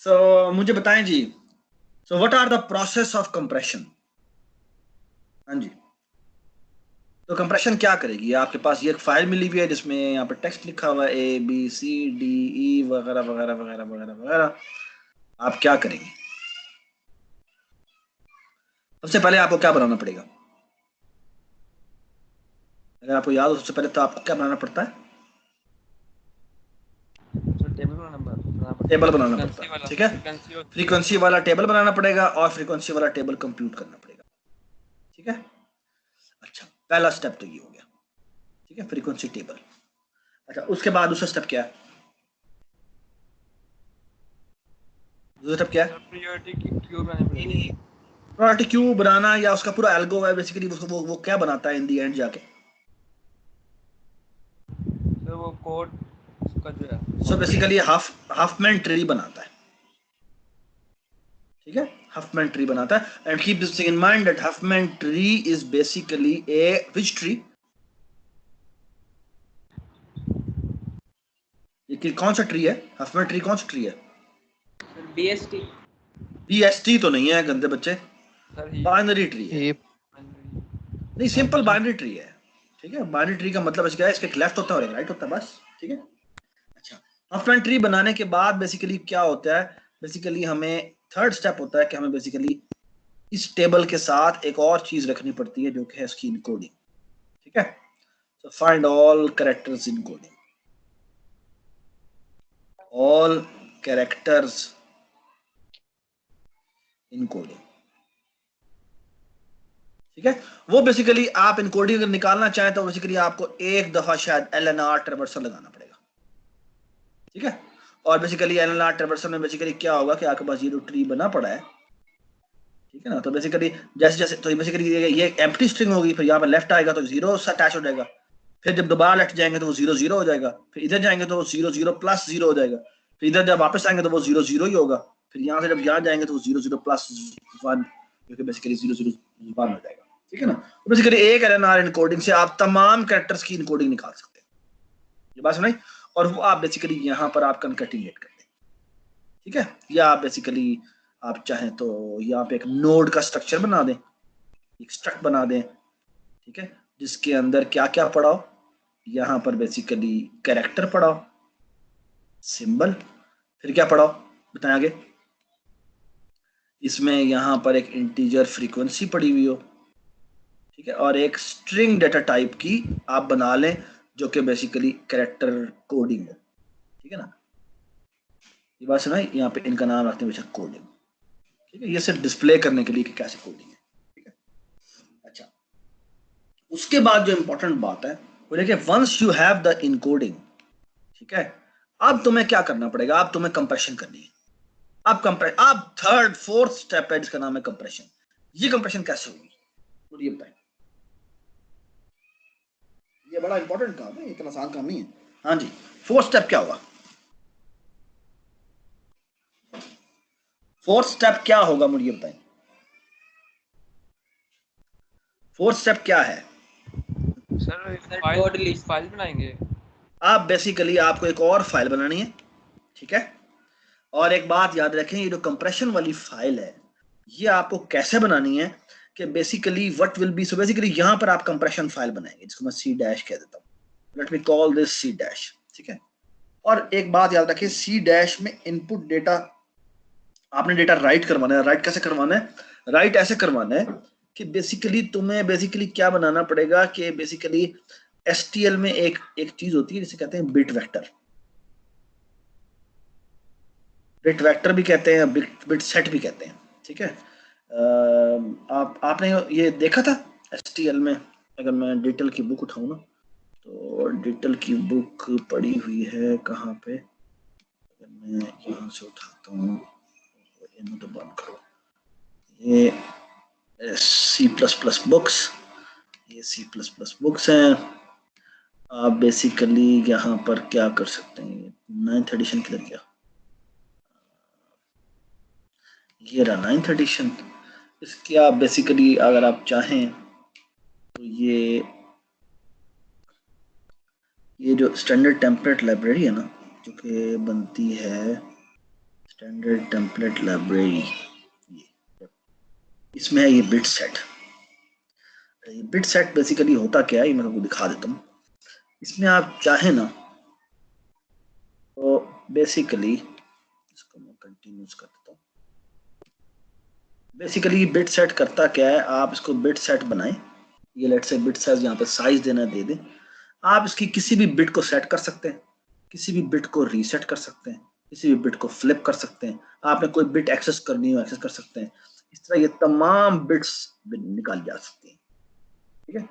मुझे बताएं जी, what are the process of compression. हाँ जी, तो कंप्रेशन क्या करेगी? आपके पास ये एक फाइल मिली हुई है जिसमें यहाँ पे टेक्स्ट लिखा हुआ है ABCDE वगैरह वगैरह वगैरह वगैरह वगैरह। आप क्या करेंगे? सबसे पहले आपको क्या बनाना पड़ेगा? अगर आपको याद हो, सबसे पहले तो आपको क्या बनाना पड़ता है? टेबल बनाना पड़ता है, ठीक है। फ्रीक्वेंसी वाला टेबल बनाना पड़ेगा और फ्रीक्वेंसी वाला टेबल कंप्यूट करना पड़ेगा, ठीक है। अच्छा, पहला स्टेप तो ये हो गया, ठीक है, फ्रीक्वेंसी टेबल। अच्छा, उसके बाद दूसरा स्टेप क्या है? दूसरा स्टेप क्या है? प्रोबेबिलिटी क्यू बनाना, या उसका पूरा एल्गो है बेसिकली, वो क्या बनाता है इन दी एंड जाके? तो वो कोड उसका जो है सो बेसिकली हाफमैन ट्री बनाता है, ठीक है। हाफमैन ट्री बनाता है, and keep this in mind that Hopman tree is basically A which tree? ये कौन सा ट्री है? हाफमैन ट्री कौन सा ट्री है? BST। BST तो नहीं है गंदे बच्चे, बाइनरी ट्री है। नहीं, सिंपल बाइनरी ट्री है, ठीक है। बाइनरी ट्री का मतलब क्या है? इसके एक लेफ्ट होता है और एक राइट होता है, बस, ठीक है। अच्छा, हाफमैन ट्री बनाने के बाद बेसिकली क्या होता है? बेसिकली हमें थर्ड स्टेप होता है कि हमें बेसिकली इस टेबल के साथ एक और चीज रखनी पड़ती है जो कि है इसकी इनकोडिंग, ठीक है। So find all characters encoding, all characters encoding, ठीक है। वो बेसिकली आप इनकोडिंग अगर निकालना चाहें तो बेसिकली आपको एक दफा शायद LNR ट्रेवर्सल लगाना पड़ेगा, ठीक है। और बेसिकली LNR ट्रेवर्सल में बेसिकली क्या होगा कि आपके पास ये जो ट्री बना पड़ा है, ठीक है ना, तो बेसिकली जैसे जैसे तो बेसिकली ये एम्प्टी स्ट्रिंग होगी, फिर यहाँ पर लेफ्ट आएगा तो जीरो से अटैच हो जाएगा, फिर जब दोबारा लेफ्ट जाएंगे तो वो 0 0 हो जाएगा, फिर इधर जाएंगे तो वो 0 0 प्लस 0 हो जाएगा, फिर इधर जब वापस आएंगे तो वो 0 0 ही होगा, फिर यहाँ से जब यहाँ जाएंगे तो वो 0 0 प्लस 1, जो कि बेसिकली 0 0 1 हो जाएगा, ठीक है ना। तो बेसिकली एक LNR इनकोडिंग से आप तमाम कैरेक्टर्स की इनकोडिंग निकाल सकते हैं, ये बात सुनाई। और वो आप बेसिकली यहाँ पर आप कनकैटिनेट करते हैं, ठीक है। या आप बेसिकली आप चाहें तो यहाँ पे एक नोड का स्ट्रक्चर बना दें, एक स्ट्रक्ट बना दें, ठीक है, जिसके अंदर क्या क्या पड़ा हो। यहाँ पर बेसिकली कैरेक्टर पड़ा हो, सिंबल, फिर क्या पड़ा हो बताएं आगे। इसमें यहाँ पर एक इंटीजर फ्रीक्वेंसी पड़ी हुई हो, ठीक है, और एक स्ट्रिंग डेटा टाइप की आप बना लें जो कि बेसिकली कैरेक्टर कोडिंग हो, ठीक है ना। ये बात सुना, यहाँ पे इनका नाम रखते हैं बेशक कोडिंग, ठीक है। ये सिर्फ डिस्प्ले करने के लिए कि कैसे कोडिंग है, ठीक है। अच्छा, उसके बाद जो इंपॉर्टेंट बात है वो देखिए, once you have the encoding, ठीक है, अब तुम्हें क्या करना पड़ेगा? अब तुम्हें कंप्रेशन करनी है। अब थर्ड फोर्थ स्टेप है जिसका नाम है कंप्रेशन। ये कंप्रेशन कैसे होगी मुझे बताएं। ये बड़ा इंपॉर्टेंट काम है, इतना आसान काम नहीं है। हाँ जी, फोर्थ स्टेप क्या होगा? फोर्थ स्टेप क्या होगा मुझे बताएं। फोर्थ स्टेप क्या है? सर फाइल बनाएंगे। आप बेसिकली आपको एक और फाइल बनानी है, ठीक है। और एक बात याद रखें, ये जो कंप्रेशन वाली फाइल है ये आपको कैसे बनानी है कि basically what will be, so basically यहां पर आप कंप्रेशन फाइल बनाएंगे जिसको मैं C डैश कह देता हूं। Let me call this C dash, ठीक है। और एक बात याद रखें, C डैश में इनपुट डेटा, आपने डेटा राइट करवाना है। राइट कैसे करवाना है? राइट ऐसे करवाना है कि बेसिकली तुम्हें बेसिकली क्या बनाना पड़ेगा कि बेसिकली STL में एक चीज होती है जिसे कहते हैं बिट वेक्टर। बिट वेक्टर भी कहते हैं, बिट सेट भी कहते हैं, ठीक है। आपने ये देखा था STL में? अगर मैं डिटेल की बुक उठाऊं ना, तो डिटेल की बुक पड़ी हुई है कहाँ पे? अगर मैं यहाँ से उठाता हूँ, तो बंद करो, ये C++ बुक्स, ये C++ बुक्स हैं। आप बेसिकली यहाँ पर क्या कर सकते हैं, 9th एडिशन किधर गया? ये रहा 9th एडिशन। इसकी आप बेसिकली अगर आप चाहें तो ये जो स्टैंडर्ड टेम्पलेट लाइब्रेरी है ना, जो कि बनती है स्टैंडर्ड टेम्पलेट लाइब्रेरी, इसमें है ये bit set. Bit set basically होता क्या है, ये मैं आपको दिखा देता हूँ। इसमें आप चाहे ना तो बेसिकली इसको मैं कंटिन्यूस कर देता हूँ। बेसिकली बिट सेट करता क्या है, आप इसको बिट सेट बनाएं, ये लेट से बिट साइज यहाँ पे साइज देना दे दें। आप इसकी किसी भी बिट को सेट कर सकते हैं, किसी भी बिट को रीसेट कर सकते हैं, किसी भी बिट को फ्लिप कर सकते हैं। आपने कोई बिट एक्सेस करनी हो एक्सेस कर सकते हैं। इस तरह ये तमाम बिट्स निकाली जा सकती हैं, ठीक है।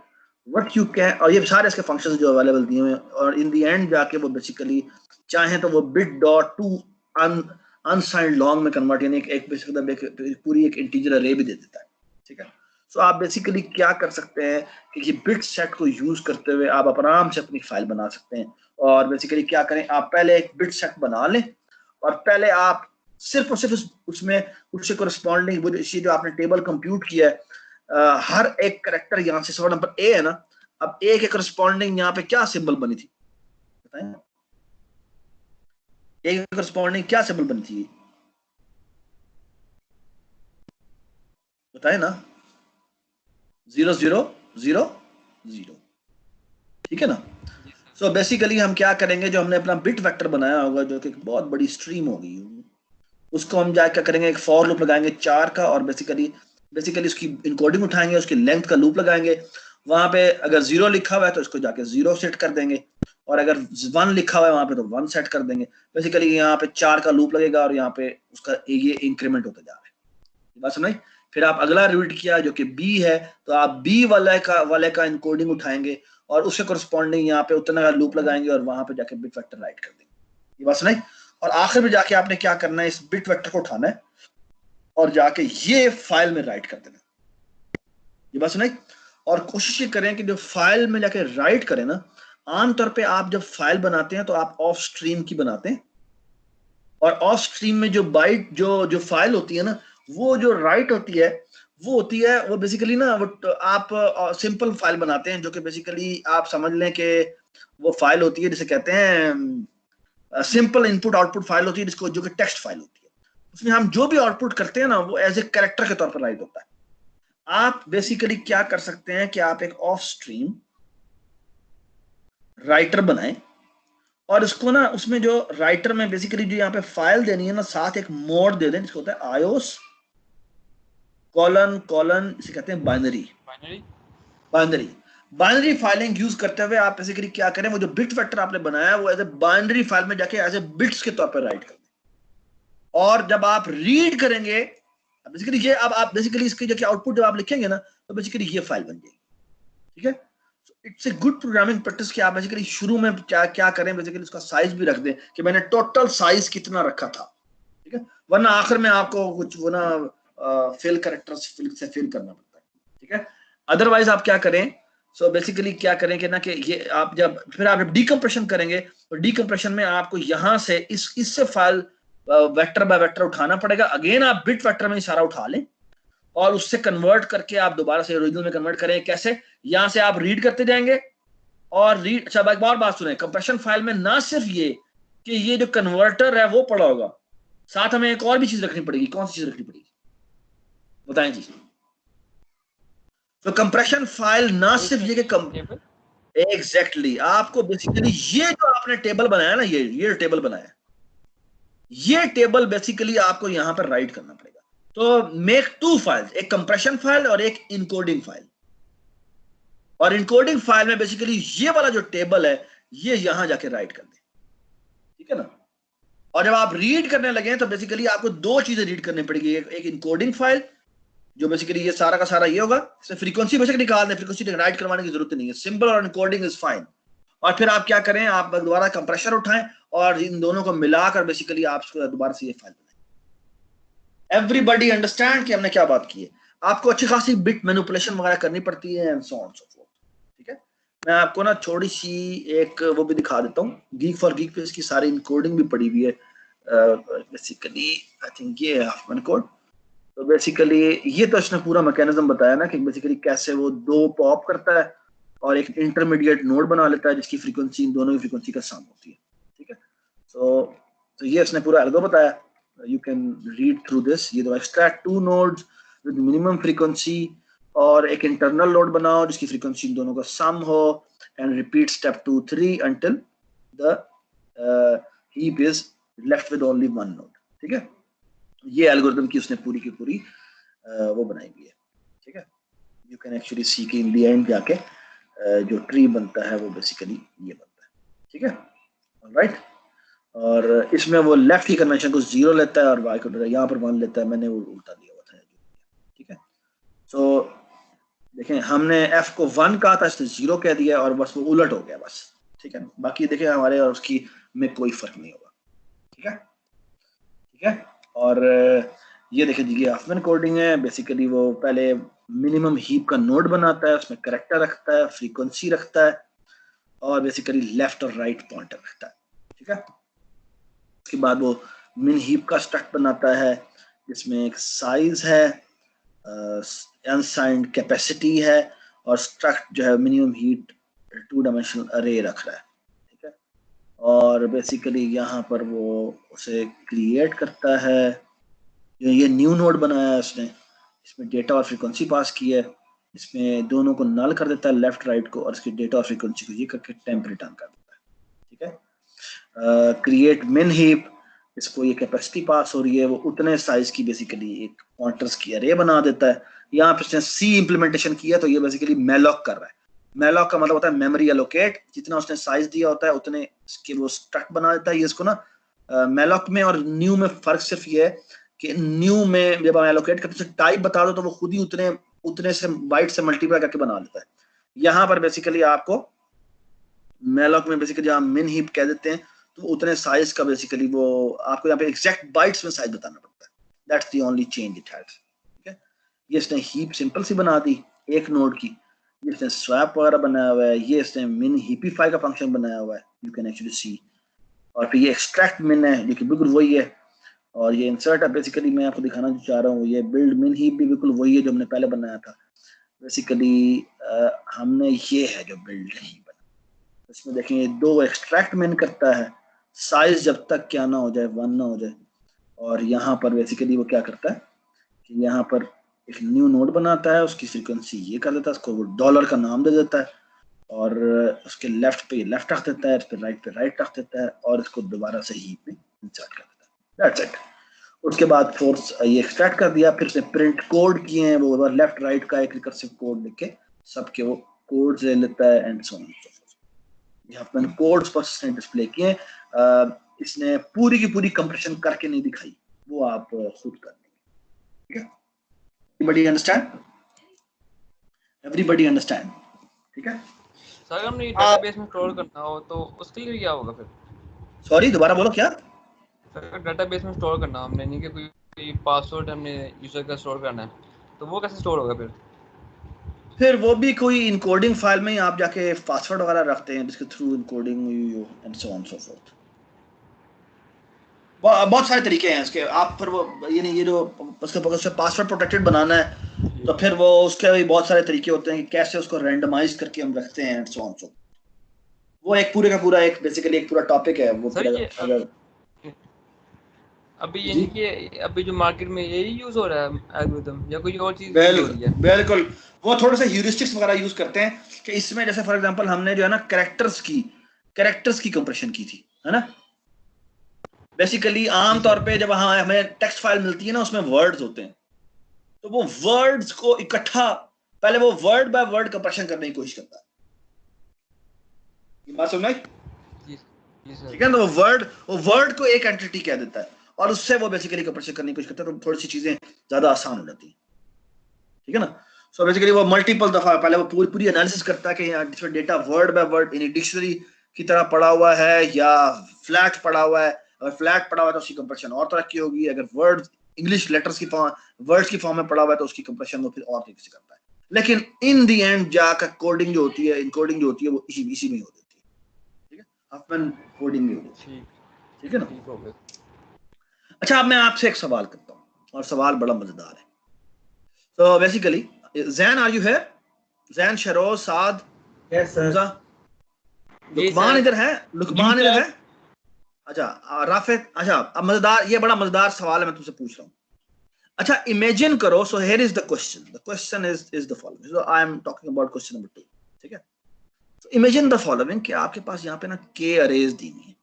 व्हाट यू कैन, और ये सारे इसके फंक्शंस जो अवेलेबल दिए हुए हैं, और इन द एंड जाके वो बेसिकली चाहे तो वो bit dot to unsigned long में कन्वर्ट, यानी एक पूरी एक इंटीजर अरे भी दे देता है, ठीक है। सो आप बेसिकली क्या कर सकते हैं कि ये बिट सेट को यूज करते हुए आप आराम से अपनी फाइल बना सकते हैं। और बेसिकली क्या करें, आप पहले एक बिट सेट बना लें और पहले आप सिर्फ और सिर्फ उसमें उससे कोरस्पॉन्डिंग वो जो आपने टेबल कंप्यूट किया है, हर एक करेक्टर यहाँ से सवाल नंबर ए है ना, अब ए के करस्पॉन्डिंग यहाँ पे क्या सिंबल बनी थी बताएं, ए के करस्पॉन्डिंग क्या सिंबल बनी थी बताएं ना, 0 0 0 0, ठीक है ना। सो बेसिकली हम क्या करेंगे, जो हमने अपना बिट वेक्टर बनाया होगा जो कि एक बहुत बड़ी स्ट्रीम होगी, उसको हम जाकर करेंगे एक फॉर लूप लगाएंगे 4 का, और बेसिकली उसकी इनकोडिंग उठाएंगे, उसकी लेंथ का लूप लगाएंगे। वहां पे अगर 0 लिखा हुआ है तो इसको जाके 0 सेट कर देंगे, और अगर 1 लिखा हुआ है वहां पे तो 1 सेट कर देंगे। बेसिकली यहाँ पे 4 का लूप लगेगा और यहाँ पे उसका ये इंक्रीमेंट होता जा रहा है, बात समझ। फिर आप अगला रीड किया जो कि बी है, तो आप बी वाले का इनकोडिंग उठाएंगे और उसके कोरस्पॉन्डिंग यहाँ पे उतना का लूप लगाएंगे और वहां पे जाके बिट वेक्टर राइट कर देंगे, ये बात सुनाई। और आखिर में जाके आपने क्या करना है, इस बिट वेक्टर को उठाना है और जाके ये फाइल में राइट कर देना, ये बात सुनाई। और कोशिश ये करें कि जो फाइल में जाके राइट करें ना, आमतौर पे आप जब फाइल बनाते हैं तो आप ऑफ स्ट्रीम की बनाते हैं, और ऑफ स्ट्रीम में जो बाइट जो फाइल होती है ना, वो जो राइट होती है वो बेसिकली ना वो आप सिंपल फाइल बनाते हैं, जो कि बेसिकली आप समझ लें कि वो फाइल होती है जिसे कहते हैं सिंपल इनपुट आउटपुट फाइल होती है, जिसको जो कि टेक्स्ट फाइल होती है। उसमें हम जो भी आउटपुट करते हैं ना वो एज ए कैरेक्टर के तौर पर राइट होता है। आप बेसिकली क्या कर सकते हैं कि आप एक ऑफ स्ट्रीम राइटर बनाएं, और इसको ना उसमें जो राइटर में बेसिकली जो यहाँ पे फाइल देनी है ना, साथ एक मोड दे दें जिसको होता है आयोस कॉलन इसे कहते हैं बाइनरी फाइलिंग यूज करते हुए आप बेसिकली क्या करें, वो जो बिट वेक्टर आपने बनाया है वो एज ए बाइनरी फाइल में जाके एज ए बिट्स के तौर पर राइट कर दें। और जब आप रीड करेंगे बेसिकली ये, अब आप बेसिकली इसकी जो आउटपुट जब आप लिखेंगे ना तो बेसिकली ये फाइल बन जाएगी, ठीक है। It's a good programming practice कि आप बेसिकली शुरू में क्या करें, बेसिकली उसका साइज भी रख दें कि मैंने टोटल साइज कितना रखा था, ठीक है। वरना आखिर में आपको कुछ वो ना फिल कैरेक्टर्स फिल करना पड़ता है, ठीक है। अदरवाइज आप क्या करें, सो बेसिकली क्या करें कि ना कि ये आप जब डीकंप्रेशन करेंगे तो डीकंप्रेशन में आपको यहां से इससे फाइल वेक्टर बाय वेक्टर उठाना पड़ेगा। अगेन आप बिट वेक्टर में सारा उठा लें और उससे कन्वर्ट करके आप दोबारा से ओरिजिनल में कन्वर्ट करें। कैसे, यहां से आप रीड करते जाएंगे और रीड, अच्छा एक और बात सुने, कंप्रेशन फाइल में ना सिर्फ ये कि ये जो कन्वर्टर है वो पड़ा होगा, साथ हमें एक और भी चीज रखनी पड़ेगी। कौन सी चीज रखनी पड़ेगी बताएं जी। तो कंप्रेशन फाइल ना सिर्फ ये कि एग्जैक्टली आपको बेसिकली ये जो आपने टेबल बनाया ना, ये टेबल बनाया, ये टेबल बेसिकली आपको यहां पर राइट करना पड़ेगा। तो मेक 2 फाइल्स, एक कंप्रेशन फाइल और एक इनकोडिंग फाइल। और इनकोडिंग फाइल में बेसिकली ये वाला जो टेबल है ये यहां जाके राइट कर दे, ठीक है ना। और जब आप रीड करने लगे तो बेसिकली आपको 2 चीजें रीड करनी पड़ेगी, एक इनकोडिंग फाइल जो बेसिकली ये सारा का सारा ये होगा, इसमें फ्रीक्वेंसी बेसिकली निकाल दें, फ्रीक्वेंसी राइट करवाने की जरूरत नहीं है, सिंपल और इनकोडिंग इज फाइन। और फिर आप क्या करें, आप दोबारा कंप्रेसर उठाएं और इन दोनों को मिलाकर बेसिकली आप दोबारा से ये फाइल बनाएं। एवरीबॉडी अंडरस्टैंड कि हमने क्या बात की है। आपको अच्छी खासी बिट मैनिपुलेशन वगैरह करनी पड़ती है and so on so fourth, ठीक है। मैं आपको ना थोड़ी सी एक वो भी दिखा देता हूँ, गीक फॉर गीक पे इसकी सारी इनकोडिंग भी पड़ी हुई है। बेसिकली आई थिंक ये है हाफमैन कोड। तो बेसिकली ये तो इसने पूरा मैकेनिज्म बताया ना कि बेसिकली कैसे वो 2 पॉप करता है और एक इंटरमीडिएट नोड बना लेता है जिसकी फ्रीक्वेंसी इन दोनों की फ्रीक्वेंसी का सम होती है, ठीक है। तो ये इसने पूरा एल्गो बताया। you can read through this. ये तो extract two nodes with minimum frequency और एक internal node बनाओ जिसकी frequency इन दोनों का sum हो and repeat step 2, 3 until the heap is left with only one node. ठीक है, ये algorithm की उसने पूरी की पूरी वो बनाई हुई है. ठीक है, you can actually see कि in the end जाके जो tree बनता है वो basically ये बनता है. ठीक है, alright. और इसमें वो लेफ्ट की कन्वेंशन को 0 लेता है और y को यहाँ पर 1 लेता है. मैंने वो उल्टा दिया हुआ था. ठीक है, तो देखें हमने f को 1 कहा था, इसने 0 कह दिया और बस वो उलट हो गया बस. ठीक है, बाकी देखें हमारे और उसकी में कोई फर्क नहीं होगा. ठीक है, ठीक है. और ये देखें जी ये हफमैन कोडिंग है. बेसिकली वो पहले मिनिमम हीप का नोड बनाता है, उसमें कैरेक्टर रखता है, फ्रीक्वेंसी रखता है और बेसिकली लेफ्ट और राइट पॉइंटर रखता है. ठीक है, उसके बाद वो मिन हीप का स्ट्रक्ट बनाता है जिसमें एक साइज है, अनसाइंड कैपेसिटी है और स्ट्रक्ट जो है मिनिमम हीट 2 डायमेंशनल अरे रख रहा है. ठीक है, और बेसिकली यहाँ पर वो उसे क्रिएट करता है. ये न्यू नोड बनाया है उसने, इसमें डेटा और फ्रीक्वेंसी पास की है, इसमें दोनों को नल कर देता है लेफ्ट राइट को और इसकी डेटा और फ्रीक्वेंसी को ये करके टेम्प रिटर्न कर देता है. ठीक है, क्रिएट मिन हीप, इसको ये कैपेसिटी पास हो रही है, वो उतने साइज की बेसिकली एक पॉइंटर्स की अरे बना देता है. यहाँ पे इसने सी इंप्लीमेंटेशन किया तो ये बेसिकली मैलॉक कर रहा है. मैलॉक का मतलब होता है मेमोरी एलोकेट, जितना उसने साइज दिया होता है उतने इसके वो स्ट्रक्ट बना देता है. ये इसको ना मैलॉक में और न्यू में फर्क सिर्फ ये है कि न्यू में जब आप एलोकेट करते हैं टाइप बता दो तो वो खुद ही उतने से बाइट से मल्टीप्लाई करके बना देता है. यहाँ पर बेसिकली आपको मैलॉक में बेसिकली आप मिन हीप कह देते हैं तो उतने साइज का बेसिकली वो आपको यहाँ पे एग्जैक्ट बाइट्स में साइज बताना पड़ता है. That's the only change it has. ठीक है, ये इसने हीप सिंपल सी बना दी एक नोड की. ये इसने स्वैप वगैरह बनाया हुआ है, ये इसने मिन हीपीफाई का फंक्शन बनाया हुआ है, यू कैन एक्चुअली सी. और फिर ये एक्सट्रैक्ट मिन है जो कि बिल्कुल वही है, और ये इंसर्ट है. बेसिकली मैं आपको दिखाना जो चाह रहा हूँ ये बिल्ड मिन हीप भी बिल्कुल वही है जो हमने पहले बनाया था. बेसिकली हमने ये है जो बिल्ड हीप बना, इसमें देखेंगे 2 एक्सट्रैक्ट मिन करता है, साइज जब तक क्या ना हो जाए 1 ना हो जाए. और यहाँ पर बेसिकली वो क्या करता है कि यहाँ पर एक न्यू नोड बनाता है, उसकी फ्रीक्वेंसी ये कर देता है, उसको वो डॉलर का नाम दे देता है और उसके लेफ्ट पे लेफ्ट रख देता है, फिर राइट पे राइट रख देता है और इसको दोबारा से हीप में इंसर्ट कर देता है. That's it. उसके बाद फोर्स ये एक्सट्रैक्ट कर दिया, फिर उसने प्रिंट कोड किए हैं, वो लेफ्ट राइट का एक रिकर्सिव कोड लिख के सबके वो कोड ले लेता है एंड सो ऑन. यहाँ पर कोड्स पर इसने डिस्प्ले किए. इसने पूरी की पूरी कंप्रेशन करके नहीं दिखाई, वो आप खुद कर लेंगे. ठीक है, एवरीबॉडी अंडरस्टैंड? Everybody understand? ठीक है सर हमने डेटाबेस में स्टोर करना हो तो उसके लिए क्या होगा फिर? सॉरी दोबारा बोलो. क्या सर डेटाबेस में स्टोर करना हमने नहीं कि कोई पासवर्ड हमने यूजर का स्टोर करना है तो वो कैसे स्टोर होगा फिर वो भी कोई इनकोडिंग फाइल में ही आप जाके पासवर्ड वगैरह रखते हैं जिसके through encoding you and so on so fourth. बहुत सारे तरीके हैं इसके. आप फिर वो ये जो उसके पासवर्ड प्रोटेक्टेड बनाना है तो फिर वो उसके भी बहुत सारे तरीके होते हैं कि कैसे उसको रैंडमाइज करके हम रखते हैं एंड सो ऑन सो. वो एक पूरे का पूरा एक बेसिकली एक पूरा टॉपिक है वो. सर अभी यानी कि अभी जो मार्केट में यही यूज हो रहा है एल्गोरिथम या कोई और चीज हो रही है? बिल्कुल, वो थोड़े से ह्यूरिस्टिक्स वगैरह यूज करते हैं कि इसमें जैसे फॉर एग्जांपल हमने जो है ना कैरेक्टर्स की कंप्रेशन की थी, है ना. बेसिकली आम तौर पे जब हमें टेक्स्ट फाइल मिलती है ना उसमें वर्ड्स होते हैं तो वो वर्ड्स को इकट्ठा पहले वो वर्ड बाय वर्ड कंप्रेशन करने की कोशिश करता है. ये बात समझ? ठीक है, तो वो वर्ड को एक एंटिटी कह देता है और उससे वो बेसिकली कंप्रेशन करने की कोशिश करता है तो थोड़ी सी चीजें ज्यादा आसान हो जाती हैं. ठीक है ना. सो बेसिकली वो मल्टीपल दफा पहले वो पूरी एनालिसिस करता है कि यहाँ data word by word in dictionary की तरह पड़ा हुआ है या फ्लैट पड़ा हुआ है. अगर फ्लैट पड़ा हुआ है तो उसकी कंप्रेशन और तरह की होगी. अगर वर्ड इंग्लिश लेटर्स की वर्ड्स की फॉर्म में पड़ा हुआ है तो उसकी कंप्रेशन वो फिर और तरीके से करता है. लेकिन इन द एंड जाकर कोडिंग जो होती है इनकोडिंग जो होती है वो इसी में हो जाती है. ठीक है, हफमैन कोडिंग में हो जाती है. ठीक है ना. अच्छा, अब मैं आपसे एक सवाल करता हूँ और सवाल बड़ा मजेदार है. तो basically Jain are you here? Jain, Saroj, Saad, yes sir. Luqman इधर है? लुकमान इधर है? अच्छा राफिद, अच्छा अब मजेदार, ये बड़ा मजेदार सवाल है, मैं तुमसे पूछ रहा हूँ। अच्छा इमेजिन करो, so here is the question is the following, so I am talking about question number 2, ठीक है। तो इमेजिन द फॉलोइंग कि आपके पास यहाँ पे ना के अरेज दी हुई है,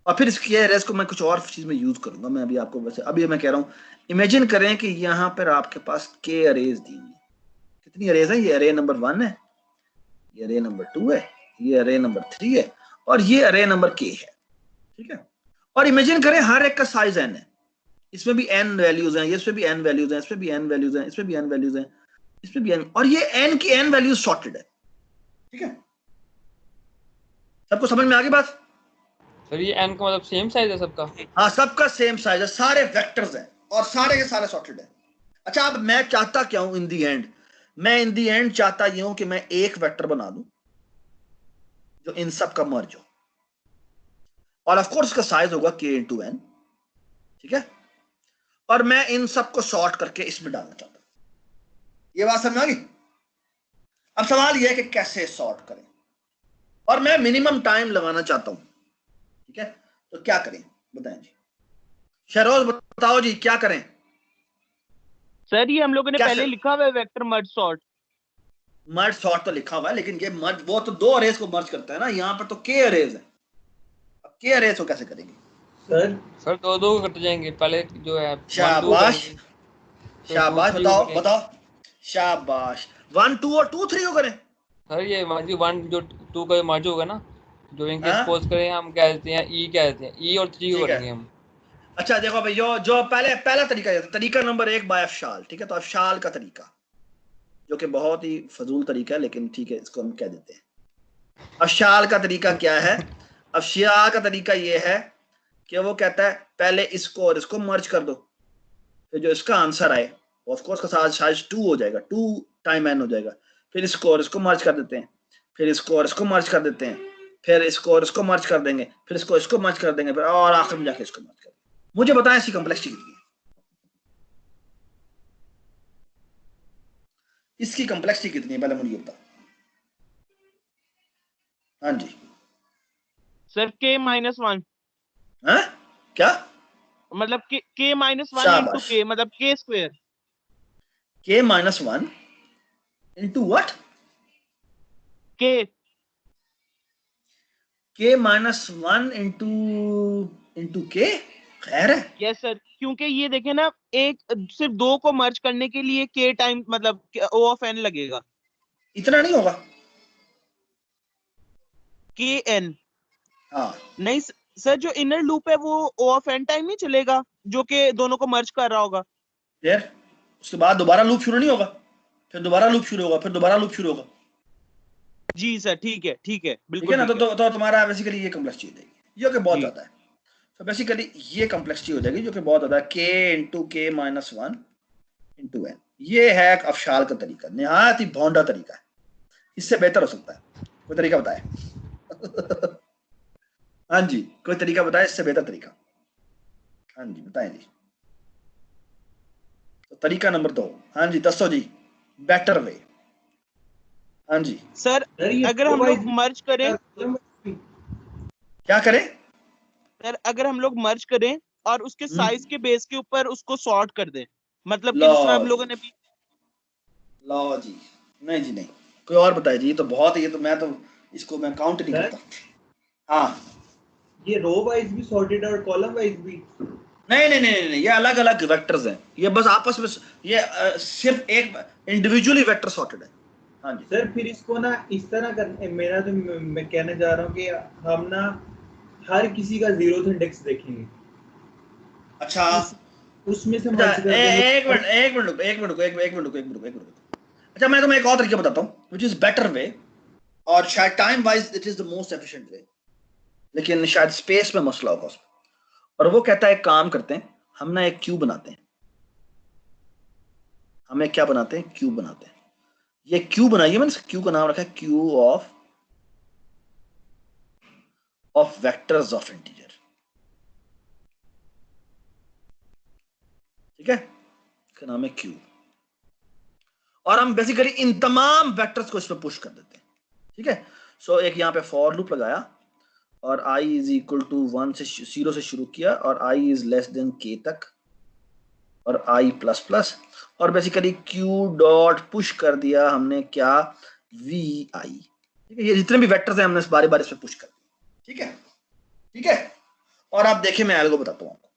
और फिर इस के अरेज को मैं कुछ और चीज में यूज करूंगा, मैं अभी आपको वैसे अभी मैं कह रहा हूँ, इमेजिन करें कि यहाँ पर आपके पास के अरेज दी हुई है। कितनी अरेज है? ये अरे नंबर 1 है, ये अरे नंबर 2 है, ये अरे नंबर 3 है, और ये अरे नंबर के है, ठीक है। और इमेजिन करें हर एक का साइज n है, इसमें भी n वैल्यूज हैं, इसमें भी n वैल्यूज हैं, इसमें भी n वैल्यूज हैं, इसमें भी n वैल्यूज हैं, इसमें भी n, और ये n की n वैल्यूज सॉर्टेड है, ठीक है। सबको समझ में आ गई बात? सर ये n का मतलब सेम साइज है सबका? हाँ सबका सेम साइज है, सारे वेक्टर्स हैं और सारे के सारे सॉर्टेड है। अच्छा अब मैं चाहता क्या हूं इन दी एंड, मैं इन दी एंड चाहता ये हूं कि मैं एक वेक्टर बना दूं जो इन सब का मर्ज हो, और ऑफ कोर्स इसका साइज होगा k इंटू n, ठीक है। और मैं इन सब को सॉर्ट करके इसमें डालना चाहता हूं। ये बात समझ आ गई? अब सवाल यह है कि कैसे सॉर्ट करें, और मैं मिनिमम टाइम लगाना चाहता हूं, ठीक है। तो क्या करें बताएं जी, शहरोज बताओ जी क्या करें? सर ये हम लोगों ने कैसे? पहले लिखा हुआ है vector merge sort. Merge sort तो लिखा हुआ है, लेकिन ये मर्ज वो तो दो अरेज को मर्ज करता है ना, यहाँ पर तो के अरेज है, अब के अरेज को कैसे करेंगे? सर दो दो कट जाएंगे, पहले जो है 1 2 शाबाश करेंगे, फिर 2 शाबाश, 3 बताओ करेंगे। बताओ, शाबाश, 1 2 और 2 3 को करें। सर ये जी 1 जो 2 का मर्ज होगा ना, जो इनके हाँ सपोज करें हम क्या देते हैं ई, क्या देते हैं ई, और 3 को ठीक है। करेंगे हम। अच्छा देखो भाई, जो जो पहला तरीका है, तरीका नंबर 1 बाय अफशाल, ठीक है। तो अफशाल का तरीका, जो कि बहुत ही फजूल तरीका है, लेकिन ठीक है इसको हम कह देते हैं। अफशाल का तरीका क्या है? अफशाल का तरीका यह है कि वो कहता है पहले इसको और इसको मर्ज कर दो, फिर जो इसका आंसर आए ऑफ कोर्स का साइज 2 हो जाएगा, 2 टाइम n हो जाएगा, फिर इसको और इसको मर्ज कर देते हैं, फिर इसको और इसको मर्ज कर देते हैं, फिर इसको और इसको मर्ज कर देंगे, फिर इसको मर्ज कर देंगे, फिर और आखिर में जाके इसको मर्ज कर देंगे। मुझे बताएं इसकी कॉम्प्लेक्सिटी कितनी है? इसकी कॉम्प्लेक्सिटी कितनी है पहले मुझे बता। हाँ जी। सर k-1, हाँ क्या? मतलब k-1 इंटू शाबाश, k मतलब k square. k-1 into what? k k-1 into k, खैर है। यस सर, क्योंकि ये देखे ना, एक सिर्फ दो को मर्ज करने के लिए k टाइम मतलब o ऑफ n लगेगा, इतना नहीं होगा। kn। हाँ नहीं सर, जो इनर लूप है वो o ऑफ n टाइम नहीं चलेगा, जो कि दोनों को मर्ज कर रहा होगा। फिर उसके बाद दोबारा लूप शुरू नहीं होगा, फिर दोबारा लूप शुरू होगा, फिर दोबारा लूप शुरू होगा, जी सर, ठीक है ठीक बिल्कुल है ना। ठीक है तो तुम्हारा बेसिकली ये कॉम्प्लेक्सिटी हो जाएगी जो कि बहुत जी। ज्यादा है। तो बेसिकली ये कॉम्प्लेक्सिटी हो जाएगी जो कि बहुत ज्यादा है, k into k-1 into n। ये है एक अफशाल का तरीका, निहायत ही भौंडा तरीका है, इससे बेहतर हो सकता है? कोई तरीका बताए? हाँ जी, कोई तरीका बताए इससे बेहतर तरीका? हाँ जी बताएं जी। तो तरीका नंबर 2, हाँ जी दसो जी, बेटर वे। हाँ जी सर, अगर हम लोग मर्ज करें, क्या करें? सर अगर हम लोग मर्ज करें और उसके साइज के बेस के ऊपर उसको सॉर्ट कर दें, मतलब कि लो जिस तरह हम लोगों जी, ने भी। लो जी, नहीं जी नहीं, कोई और बताए जी। ये तो बहुत, ये तो मैं तो इसको मैं काउंट नहीं करता। हाँ ये रो वाइज भी सॉर्टेड और कॉलम वाइज भी? नहीं, ये अलग अलग वेक्टर्स हैं, ये बस आपस में ये सिर्फ एक इंडिविजुअली वेक्टर सॉर्टेड है। हाँ जी सर फिर इसको ना इस तरह कर, मेरा तो मैं कहना चाह रहा हूँ कि हम ना हर किसी का 0th इंडेक्स देखेंगे, अच्छा उसमें से अच्छा, मर्ज कर देंगे। एक मिनट रुको। अच्छा मैं तुम्हें एक और तरीका बताता हूँ विच इज बेटर वे, और शायद time wise it is the most efficient way, लेकिन शायद स्पेस में मसला होगा उसमें। और वो कहता है एक काम करते हैं, हम ना एक क्यूब बनाते हैं, हम एक क्या बनाते हैं, क्यूब बनाते हैं। ये क्यूब बनाइए, मैंने क्यूब का नाम रखा है cube of vectors of integer, ठीक है, इसका नाम है क्यूब। और हम बेसिकली इन तमाम वेक्टर्स को इस पर पुश कर देते हैं, ठीक है। सो एक यहाँ पे फॉर लूप लगाया, और i इज इक्वल टू 1 से 0 से शुरू किया और i is less than k तक और i प्लस प्लस और बेसिकली q डॉट पुश कर दिया हमने क्या vi, ठीक है। ये जितने भी वेक्टर्स हैं हमने बारी बारी से पुश कर दिया, ठीक है ठीक है। और आप देखिए मैं एल्गो बताता हूँ आपको,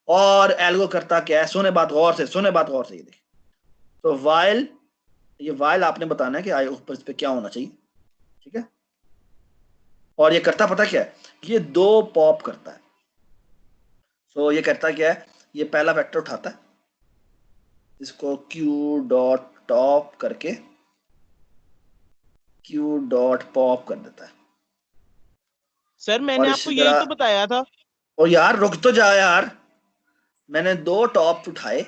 और एल्गो करता क्या है, सुने बात गौर से, सुने बात गौर से। ये देखिए तो वाइल, ये वाइल आपने बताना है कि आई ऊपर इस पे क्या होना चाहिए, ठीक है। और ये करता पता क्या है, ये 2 पॉप करता है। सो ये करता क्या है, ये पहला वेक्टर उठाता है, इसको q डॉट टॉप करके q डॉट पॉप कर देता है। सर और मैंने इसी आपको यही तरह, तो बताया था। और यार रुक तो जा यार, मैंने 2 टॉप उठाए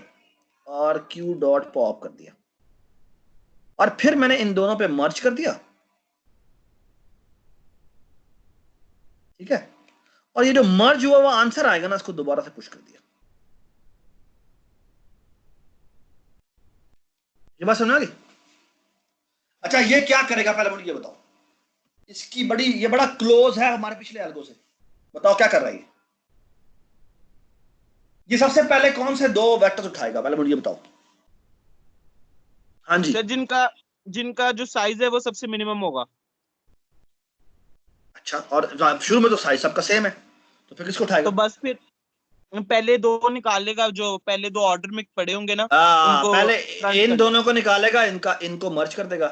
और q डॉट पॉप कर दिया और फिर मैंने इन दोनों पे मर्ज कर दिया, ठीक है। और ये जो मर्ज हुआ वो आंसर आएगा ना, इसको दोबारा से पुश कर दिया। ये बात समझ आ गई? अच्छा ये क्या करेगा पहले मुझे ये बताओ, इसकी बड़ी, ये बड़ा क्लोज है हमारे पिछले एल्गो से। बताओ क्या कर रहा है ये सबसे पहले कौन से 2 वेक्टर्स उठाएगा, पहले मुझे ये बताओ। हाँ जी सर जिनका जिनका जो साइज है वो सबसे मिनिमम होगा। अच्छा, और शुरू में तो साइज सबका सेम है, तो फिर किसको उठाएगा? तो बस फिर पहले 2 निकालेगा, जो पहले 2 ऑर्डर में पड़े होंगे ना उनको पहले फ्रंट इन कर दोनों को निकालेगा, इनको मर्ज कर देगा,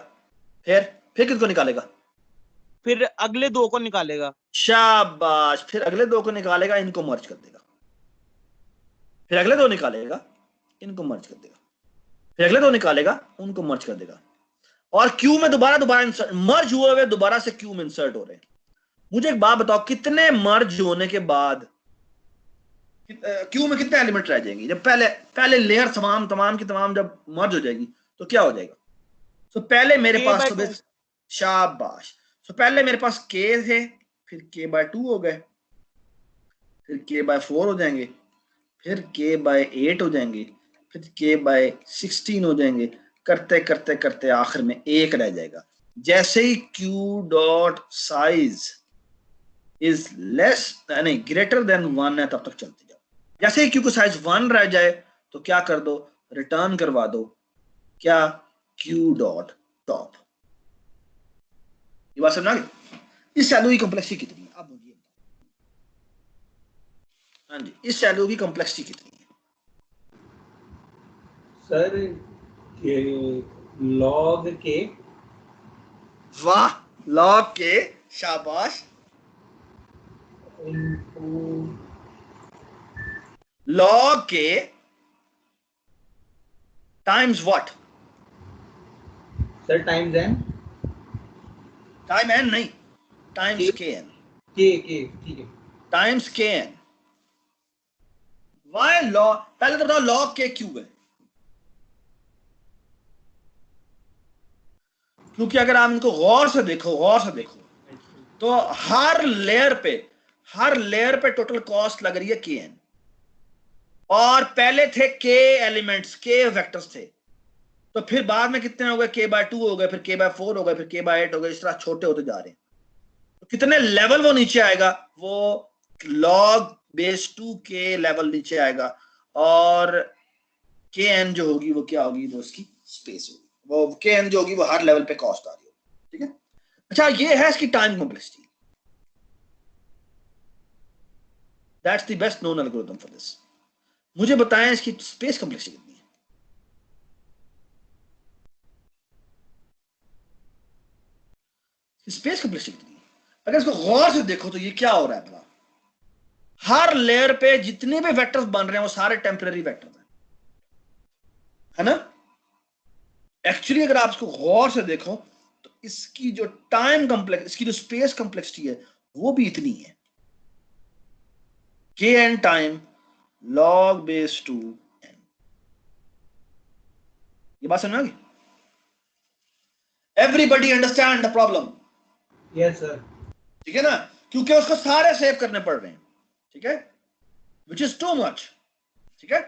फिर किसको निकालेगा? फिर अगले 2 को निकालेगा। शाबाश, फिर अगले 2 को निकालेगा, इनको मर्ज कर देगा, फिर अगले 2 निकालेगा, इनको मर्ज कर देगा, फिर अगले 2 निकालेगा, उनको मर्ज कर देगा। और क्यू में दोबारा मर्ज हुए हुए दोबारा से क्यू में इंसर्ट हो रहे हैं। मुझे एक बात बताओ, कितने मर्ज होने के बाद क्यू में कितने एलिमेंट रह जाएंगे? जब पहले लेयर तमाम की तमाम जब मर्ज हो जाएगी तो क्या हो जाएगा? तो पहले मेरे पास तो शाबाश, तो पहले मेरे पास k थे, फिर k/2 हो गए, फिर k/4 हो जाएंगे, फिर k/8 हो जाएंगे, फिर k/16 हो जाएंगे, करते करते करते आखिर में 1 रह जाएगा। जैसे ही q dot size is less नहीं ग्रेटर देन 1 है तब तक चलते जाओ। जैसे ही q का साइज 1 रह जाए तो क्या कर दो, रिटर्न करवा दो क्या, q डॉट टॉप। ये बात समझ आ गई? इस एल्गो की कॉम्प्लेक्सिटी कितनी है आप मुझे? हाँ जी, इस एल्गो की कॉम्प्लेक्सिटी कितनी है? सर लॉग के, वाह, लॉग के, शाबाश, log K times what? Sir times N, time N नहीं, टाइम्स के एन, के ठीक है। Times K N. Y log, पहले तो बताओ लॉग के क्यों है? क्योंकि अगर आप इनको गौर से देखो तो हर लेयर पे टोटल कॉस्ट लग रही है के एन, और पहले थे के एलिमेंट्स, के वेक्टर्स थे, तो फिर बाद में कितने हो गए, k/2 हो गए, फिर k/4 हो गए, फिर k/8 हो गए, इस तरह छोटे होते जा रहे हैं। तो कितने लेवल वो नीचे आएगा, वो log base 2 के लेवल नीचे आएगा, और kn जो होगी वो क्या होगी, वो उसकी स्पेस होगी, वो kn जो होगी वो हर लेवल पे कॉस्ट आ रही होगी, ठीक है। अच्छा ये है इसकी time complexity, that's the best known algorithm for this. मुझे बताएं इसकी स्पेस कॉम्प्लेक्सिटी कितनी है? स्पेस कॉम्प्लेक्सिटी कितनी है? अगर इसको गौर से देखो तो ये क्या हो रहा है भला, हर लेयर पे जितने भी वेक्टर्स बन रहे हैं वो सारे टेम्परेरी वेक्टर्स हैं, है ना। एक्चुअली अगर आप इसको गौर से देखो तो इसकी जो टाइम कॉम्प्लेक्स, इसकी जो स्पेस कॉम्प्लेक्सिटी है वो भी इतनी है, K N time log base 2 n। ये बात समझ आ गई? Everybody understand the problem? Yes sir. ठीक है ना, क्योंकि उसको सारे सेव करने पड़ रहे हैं, ठीक है, विच इज टू मच, ठीक है।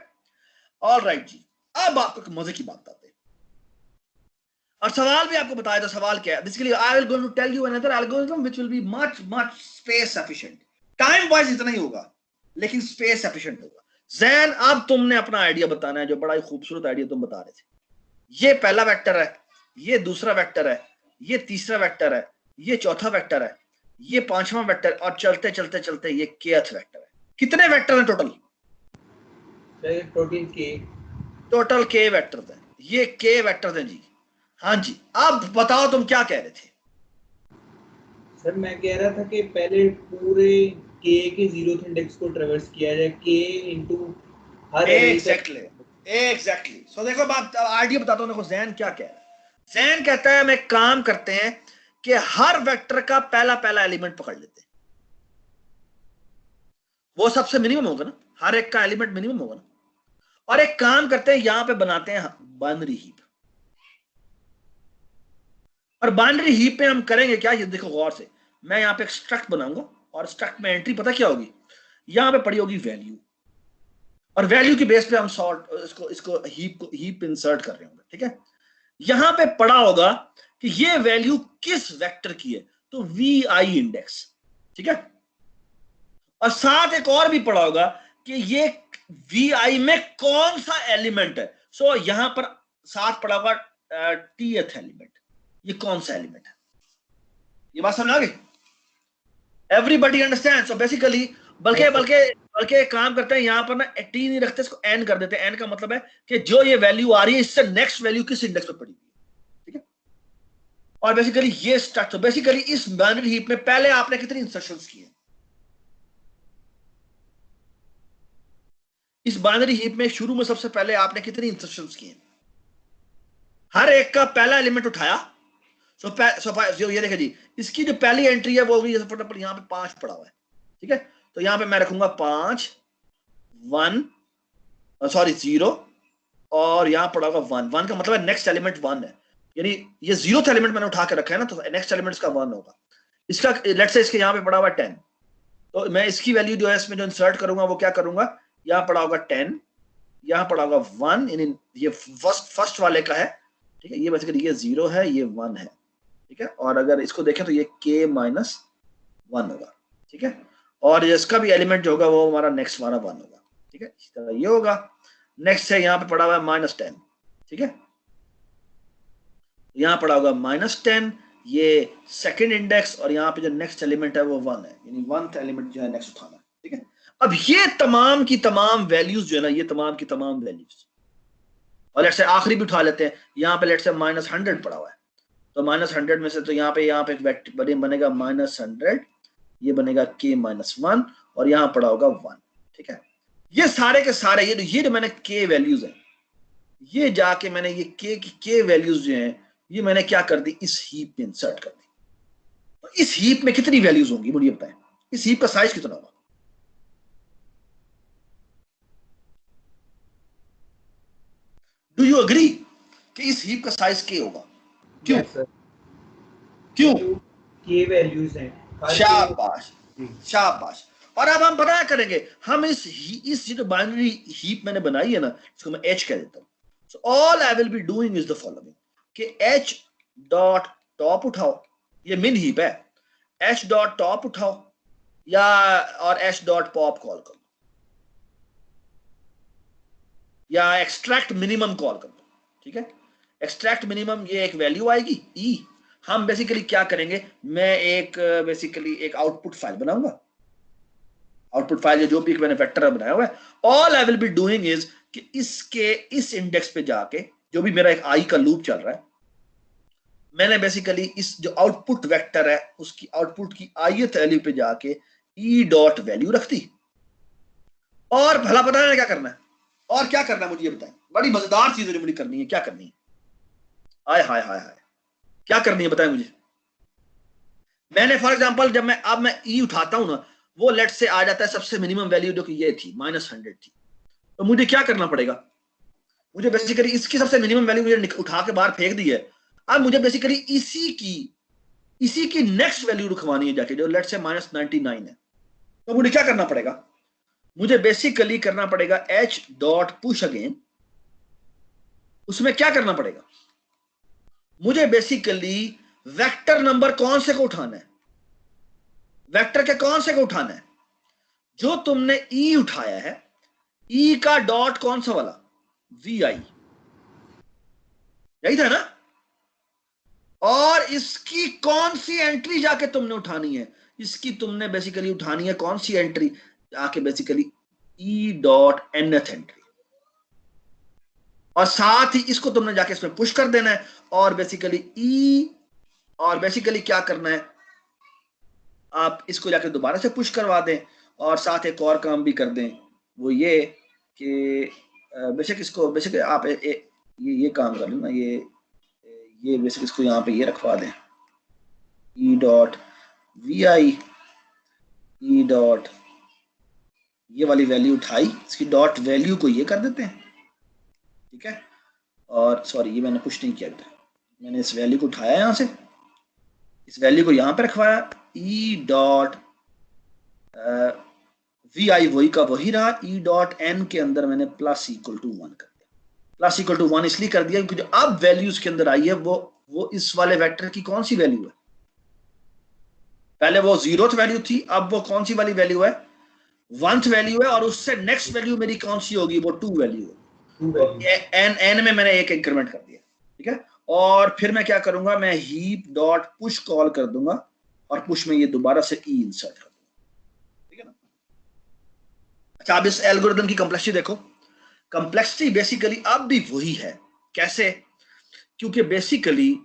ऑल राइट जी, अब आपको मजे की बात आते हैं। और सवाल भी आपको बताया था सवाल क्या है। Basically I will going to tell you another algorithm which will be much much space efficient. Time wise इतना ही होगा लेकिन स्पेस एफिशिएंट होगा। जैन अब तुमने अपना आइडिया बताना है, जो बड़ा ही खूबसूरत आइडिया तुम बता रहे थे। ये पहला वेक्टर है, ये दूसरा वेक्टर है, ये तीसरा वेक्टर है, ये चौथा वेक्टर है, ये पांचवा वेक्टर, और चलते चलते चलते ये kth वेक्टर है। कितने वेक्टर हैं टोटल? टोटल k वेक्टर हैं, ये k वेक्टर हैं जी। हाँ जी, अब बताओ तुम क्या कह रहे थे? सर मैं कह रहा था कि पहले पूरे k के 0th इंडेक्स को ट्रैवर्स किया जाए, k इनटू हर एग्जैक्टली। सो देखो बात आइडिया बताता हूं। देखो जैन क्या कह रहा है। जैन कहता है मैं काम करते हैं कि हर वेक्टर का पहला पहला एलिमेंट पकड़ लेते हैं, वो सबसे मिनिमम होगा ना, हर एक का एलिमेंट मिनिमम होगा ना, और एक काम करते हैं यहां पे बनाते हैं बाइनरी हीप। और बाइनरी हीप में हम करेंगे क्या, ये देखो गौर से, मैं यहां पे एक स्ट्रक्ट बनाऊंगा और स्ट्रक्ट में एंट्री पता क्या होगी, यहां पे पड़ी होगी वैल्यू, और वैल्यू की बेस पे हम सॉर्ट इसको हीप इंसर्ट कर रहे होंगे। ठीक है, यहां पे पड़ा होगा कि ये वैल्यू किस वेक्टर की है, तो वी आई इंडेक्स। ठीक है, और साथ एक और भी पड़ा होगा कि ये वी आई में कौन सा एलिमेंट है। सो यहां पर साथ पड़ा होगा टीएथ एलिमेंट, ये कौन सा एलिमेंट है। ये बात समझ आ गई? Everybody understand? सो बेसिकली बल्कि काम करते हैं यहां पर ना टी नहीं रखते, इसको एन कर देते हैं। एन का मतलब है कि जो ये वैल्यू आ रही है इससे नेक्स्ट वैल्यू किस इंडेक्स पे पड़ी हुई है। ठीक है, और बेसिकली ये स्टार्ट, तो बेसिकली इस बाइनरी हीप में पहले आपने कितनी इंसर्शंस की है? इस बाइनरी हीप में शुरू में सबसे पहले आपने कितनी इंसर्शंस की हैं? हर एक का पहला एलिमेंट उठाया। सो ये देखिए जी, इसकी जो पहली एंट्री है वो भी यहां पे 5 पड़ा हुआ है। ठीक है, तो यहां पे मैं रखूंगा 5 0, और यहां पड़ा होगा 1 का मतलब है नेक्स्ट एलिमेंट 1 है, यानी ये 0th एलिमेंट मैंने उठा के रखा है ना, तो नेक्स्ट एलिमेंट इसका 1 होगा। इसका लेट्स से इसके यहां पे पड़ा हुआ 10, तो मैं इसकी वैल्यू जो है इसमें जो इंसर्ट करूंगा वो क्या करूंगा, यहां पड़ा होगा 10, यहां पड़ा होगा 1, यानी ये फर्स्ट वाले का है। ठीक है, ये बेसिकली ये 0 है, ये 1 है। ठीक है, और अगर इसको देखें तो ये k-1 होगा। ठीक है, और इसका भी एलिमेंट जो होगा वो हमारा नेक्स्ट वाला 1 होगा। ठीक है, इस तरह ये होगा। नेक्स्ट है यहाँ पे पड़ा हुआ है -10। ठीक है, यहाँ पड़ा होगा -10, ये सेकंड इंडेक्स, और यहाँ पे जो नेक्स्ट एलिमेंट है वो 1 है, यानी 1th एलिमेंट जो है नेक्स्ट उठाना। ठीक है, अब ये तमाम की तमाम वैल्यूज जो है ना, ये तमाम की तमाम वैल्यूज, और लेट्स से आखिरी भी उठा लेते हैं। यहाँ पे लेट्स से -100 पड़ा हुआ है, तो -100 में से तो यहाँ पे एक वेक्टर बनेगा -100, ये बनेगा k-1, और यहाँ पड़ा होगा 1। ठीक है, ये सारे के सारे ये जो मैंने k वैल्यूज है, ये जाके मैंने ये k वैल्यूज जो हैं ये मैंने क्या कर दी, इस हीप में इंसर्ट कर दी। तो इस हीप में कितनी वैल्यूज होंगी मुझे बताएं, इस हीप का साइज कितना होगा? डू यू एग्री कि इस हीप का साइज k होगा? क्यों? क्यों? k वैल्यूज हैं, शाबाश शाबाश। और अब हम पता करेंगे, हम इस जो बाइनरी हीप मैंने बनाई है ना, इसको मैं h कह देता हूं। So all I will be doing is the following कि h डॉट टॉप उठाओ, ये मिन हीप है, h डॉट टॉप उठाओ या और h डॉट पॉप कॉल करो, या एक्सट्रैक्ट मिनिमम कॉल करो। ठीक है, एक्सट्रैक्ट मिनिमम ये एक वैल्यू आएगी e। हम बेसिकली क्या करेंगे, मैं एक बेसिकली एक आउटपुट फाइल बनाऊंगा, आउटपुट फाइल जो भी मैंने वेक्टर बनाया हुआ है। All I will be doing is कि इसके इस इंडेक्स पे जाके, जो भी मेरा एक आई का लूप चल रहा है, मैंने बेसिकली इस जो आउटपुट वेक्टर है उसकी आउटपुट की ith वैल्यू पे जाके ई डॉट वैल्यू रख दी। और भला पता है क्या करना है, और क्या करना है मुझे ये बताएं। बड़ी मजेदार चीज मुझे करनी है, क्या करनी है? हाय हाय हाय हाय, क्या करनी है बताएं मुझे। मैंने फॉर एग्जांपल जब मैं ई उठाता हूं ना, वो लेट से आ जाता है सबसे मिनिमम वैल्यू जो कि ये थी -100 थी। तो मुझे क्या करना पड़ेगा, मुझे बेसिकली इसकी सबसे मिनिमम वैल्यू मुझे उठा के बाहर फेंक दी है। अब मुझे बेसिकली इसी की नेक्स्ट वैल्यू रखवानी है जाके, जो लेट से -99 है। तो मुझे क्या करना पड़ेगा, मुझे बेसिकली करना पड़ेगा h डॉट पुश अगेन। उसमें क्या करना पड़ेगा, मुझे बेसिकली वेक्टर नंबर कौन से को उठाना है, वेक्टर के कौन से को उठाना है, जो तुमने ई उठाया है, ई का डॉट कौन सा वाला, वी आई, यही था ना, और इसकी कौन सी एंट्री जाके तुमने उठानी है, इसकी तुमने बेसिकली उठानी है कौन सी एंट्री, जाके basically E dot nth entry, और साथ ही इसको तुमने जाके इसमें पुश कर देना है, और बेसिकली ई, और बेसिकली क्या करना है, आप इसको जाके दोबारा से पुश करवा दें, और साथ एक और काम भी कर दें, वो ये कि बेशक इसको बेशक आप ये काम कर लो ना, ये बेशक इसको यहाँ पे ये रखवा दें, E dot V I, E dot ये वाली वैल्यू उठाई, इसकी डॉट वैल्यू को ये कर देते हैं, ठीक है, और सॉरी ये मैंने पुश नहीं किया था, मैंने इस वैल्यू को उठाया यहाँ से, इस वैल्यू को यहाँ पे रखवाया, ई डॉट वी आई वही का वही रहा, ई डॉट एन के अंदर मैंने प्लस इक्वल टू 1 कर दिया, प्लस इक्वल टू 1 इसलिए कर दिया क्योंकि जो अब वैल्यू उसके अंदर आई है वो इस वाले वेक्टर की कौन सी वैल्यू है, पहले वो 0th वैल्यू थी, अब वो कौन सी वाली वैल्यू है, 1th वैल्यू है, और उससे नेक्स्ट वैल्यू मेरी कौन सी होगी, वो 2 वैल्यू है, तो एन में मैंने एक इंक्रीमेंट कर दिया, ठीक है, और फिर मैं क्या करूंगा, मैं हीप डॉट पुश कॉल कर दूंगा, और पुश में ये दोबारा से ई इंसर्ट कर दूंगा, ठीक है ना। अच्छा, अब इस एल्गोरिथम की कॉम्प्लेक्सिटी देखो, कॉम्प्लेक्सिटी बेसिकली अब भी वही है, कैसे, क्योंकि बेसिकली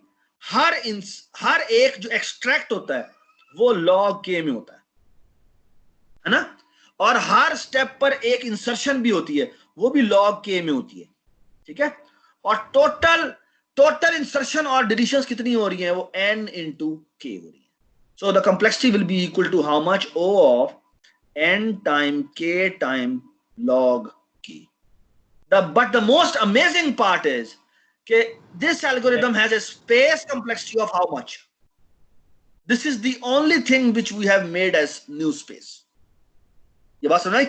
हर एक जो एक्सट्रैक्ट होता है वो लॉग के में होता है ना, और हर स्टेप पर एक इंसर्शन भी होती है, वो भी लॉग के में होती है, ठीक है, और टोटल इंसर्शन और डिलीशंस कितनी हो रही है, वो n into k हो रही है, so the complexity will be equal to how much, o of n time k time log k, but the most amazing part is that this algorithm has a space complexity of how much. This is the only thing which we have made as new space. ये बात सुनाई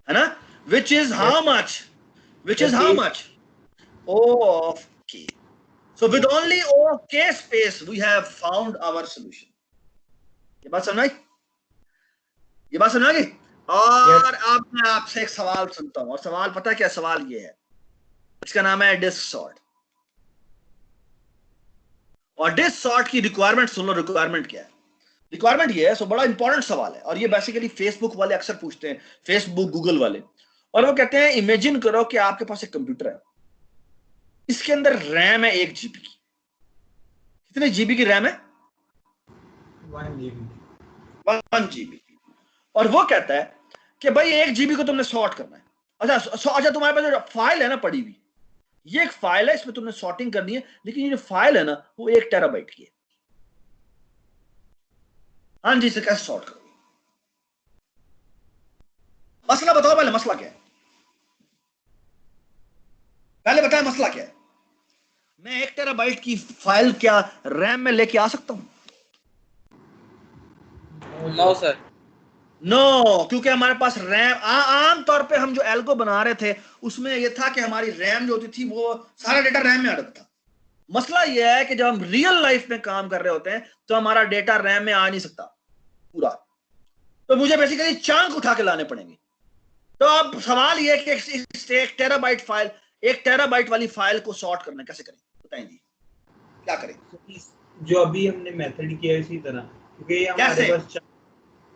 है ना, which is how much, O of k. So with only O of k space we have found our solution. ये बात समझ गई, और अब मैं आपसे एक सवाल सुनता हूं, और सवाल पता है क्या, सवाल ये है, इसका नाम है डिस्क सॉर्ट, और डिस्क सॉर्ट की रिक्वायरमेंट सुन लो, रिक्वायरमेंट क्या है, रिक्वायरमेंट ये है, सो बड़ा इंपॉर्टेंट सवाल है, और ये बेसिकली फेसबुक वाले अक्सर पूछते हैं, फेसबुक गूगल वाले, और वो कहते हैं इमेजिन करो कि आपके पास एक कंप्यूटर है, इसके अंदर रैम है 1 GB की, कितने GB की रैम है, 1 GB, और वो कहता है कि भाई 1 GB को तुमने सॉर्ट करना है, अच्छा तुम्हारे पास जो फाइल है ना पड़ी हुई, ये एक फाइल है, इसमें तुमने सॉर्टिंग करनी है, लेकिन ये जो फाइल है ना वो 1 टेराबाइट की है, हाँ जी, इसे कैसे सॉर्ट करोगे, मसला बताओ, पहले मसला क्या है, पहले बताएं मसला क्या है, मैं 1 टेराबाइट की फाइल क्या रैम में लेके आ सकता हूं, नो सर, नो, क्योंकि हमारे पास रैम, आम तौर पे हम जो एल्गो बना रहे थे उसमें ये था कि हमारी रैम जो होती थी वो सारा डेटा रैम में अटकता था, मसला ये है कि जब हम रियल लाइफ में काम कर रहे होते हैं तो हमारा डेटा रैम में आ नहीं सकता पूरा, तो मुझे बेसिकली चंक उठा के लाने पड़ेंगे, तो अब सवाल ये है कि 1 टेराबाइट फाइल, 1 टेराबाइट वाली फाइल को सॉर्ट करना कैसे करें, बताएं जी, क्या करें, जो अभी हमने मेथड किया इसी तरह, क्योंकि हमारे पास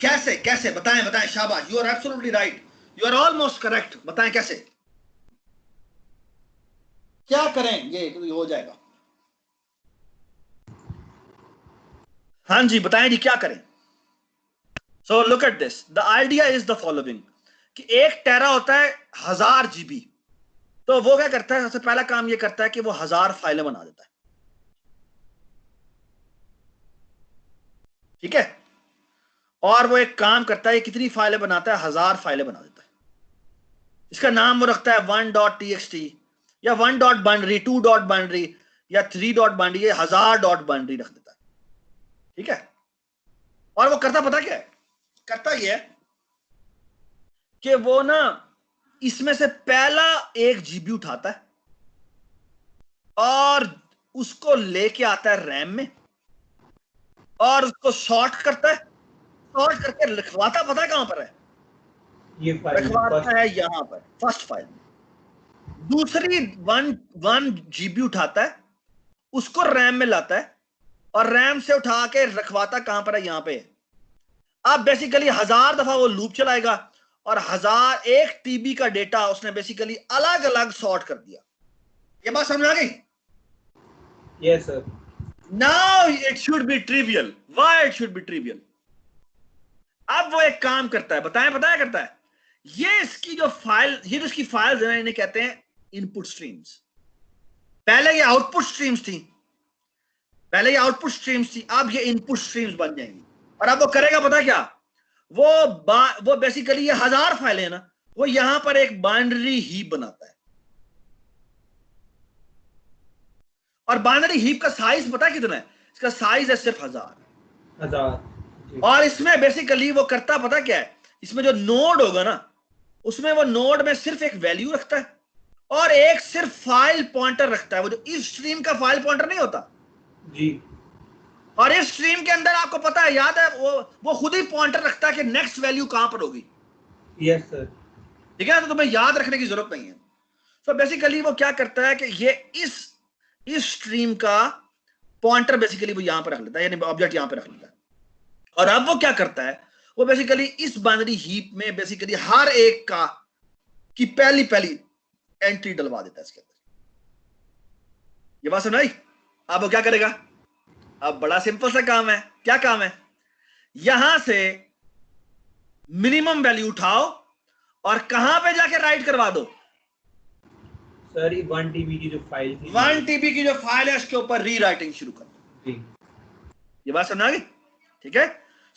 कैसे बताएं, शाबाश, you are absolutely right, you are almost correct, बताएं कैसे, क्या करें, ये हो जाएगा, हाँ जी बताएं जी, क्या करें, so look at this, the idea is the following, कि 1 टेरा होता है 1000 GB, तो वो क्या करता है, सबसे पहला काम ये करता है कि वो 1000 फाइलें बना देता है, ठीक है, और वो एक काम करता है, कितनी फाइलें बनाता है, 1000 फाइलें बना देता है, इसका नाम वो रखता है 1.txt या 1.binary, 2.binary या 3.binary, ये 1000.binary रख देता है, ठीक है, और वो करता पता क्या है, करता ये है कि वो ना इसमें से पहला 1 GB उठाता है, और उसको लेके आता है रैम में और उसको सॉर्ट करता है, सॉर्ट करके लिखवाता पता है कहां पर है, ये फाइल लिखवाता है यहां पर फर्स्ट फाइल में। दूसरी 1 GB उठाता है, उसको रैम में लाता है और रैम से उठा के रखवाता कहां पर है, यहां पे। अब बेसिकली 1000 दफा वो लूप चलाएगा और 1001 TB का डेटा उसने बेसिकली अलग अलग सॉर्ट कर दिया। ये बात समझ आ गई? Yes sir. Now it should be trivial. Why it should be trivial? अब वो एक काम करता है, बताएं बताया करता है, ये इसकी जो फाइल, ये जो इसकी फाइल्स है इन्हें कहते हैं इनपुट स्ट्रीम्स। पहले ये आउटपुट स्ट्रीम्स थी, पहले ये आउटपुट स्ट्रीम्स थी, अब ये इनपुट स्ट्रीम्स बन जाएंगी। और अब वो करेगा पता क्या, वो बेसिकली ये 1000 फाइलें हैं ना, वो यहां पर एक बाइनरी हीप बनाता है। और बाइनरी हीप का साइज पता है कितना है? इसका साइज है सिर्फ 1000। और इसमें बेसिकली वो करता पता क्या है, इसमें जो नोड होगा ना, उसमें वो नोड में सिर्फ एक वैल्यू रखता है और एक सिर्फ फाइल पॉइंटर रखता है। वो जो इस स्ट्रीम का फाइल पॉइंटर नहीं होता जी, और इस स्ट्रीम के अंदर आपको पता है, याद है, वो खुद ही पॉइंटर रखता है कि नेक्स्ट वैल्यू कहां पर होगी। Yes sir. ठीक है, तो तुम्हें याद रखने की जरूरत नहीं है। तो बेसिकली वो क्या करता है कि ये इस स्ट्रीम का पॉइंटर बेसिकली वो यहां पर रख लेता है, यानी ऑब्जेक्ट यहां पर रख लेता है। और अब वो क्या करता है, वो बेसिकली इस बाइनरी हीप में बेसिकली हर एक का की पहली एंट्री डलवा देता है इसके अंदर। ये बात सुनाई? अब वो क्या करेगा, अब बड़ा सिंपल सा काम है। क्या काम है? यहां से मिनिमम वैल्यू उठाओ और कहां पे जाके राइट करवा दो, सर ये 1 TB की जो फाइल थी, 1 TB की जो फाइल है उसके ऊपर रीराइटिंग शुरू कर दो। जी, ये बात समझ आ गई? ठीक है,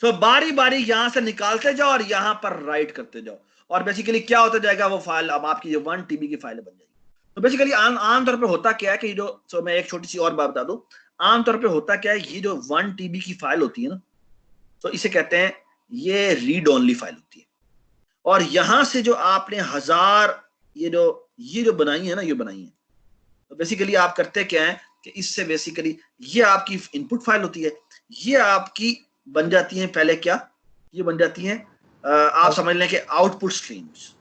सो बारी बारी यहां से निकालते जाओ और यहां पर राइट करते जाओ और बेसिकली क्या होता जाएगा, वो फाइल अब आपकी जो 1 TB की फाइल बन जाएगी। तो बेसिकली आमतौर पे होता क्या है कि जो, सो मैं एक छोटी सी और बात बता दूं, आमतौर पे होता क्या है, ये जो 1 TB की फाइल होती है ना, तो इसे कहते हैं, ये रीड ओनली फाइल होती है। और यहां से जो आपने 1000 ये जो बनाई है ना, ये बनाई है, तो बेसिकली आप करते क्या है कि इससे बेसिकली ये आपकी इनपुट फाइल होती है, ये आपकी बन जाती है पहले क्या, ये बन जाती है आप समझ लें कि आउटपुट स्ट्रीम्स।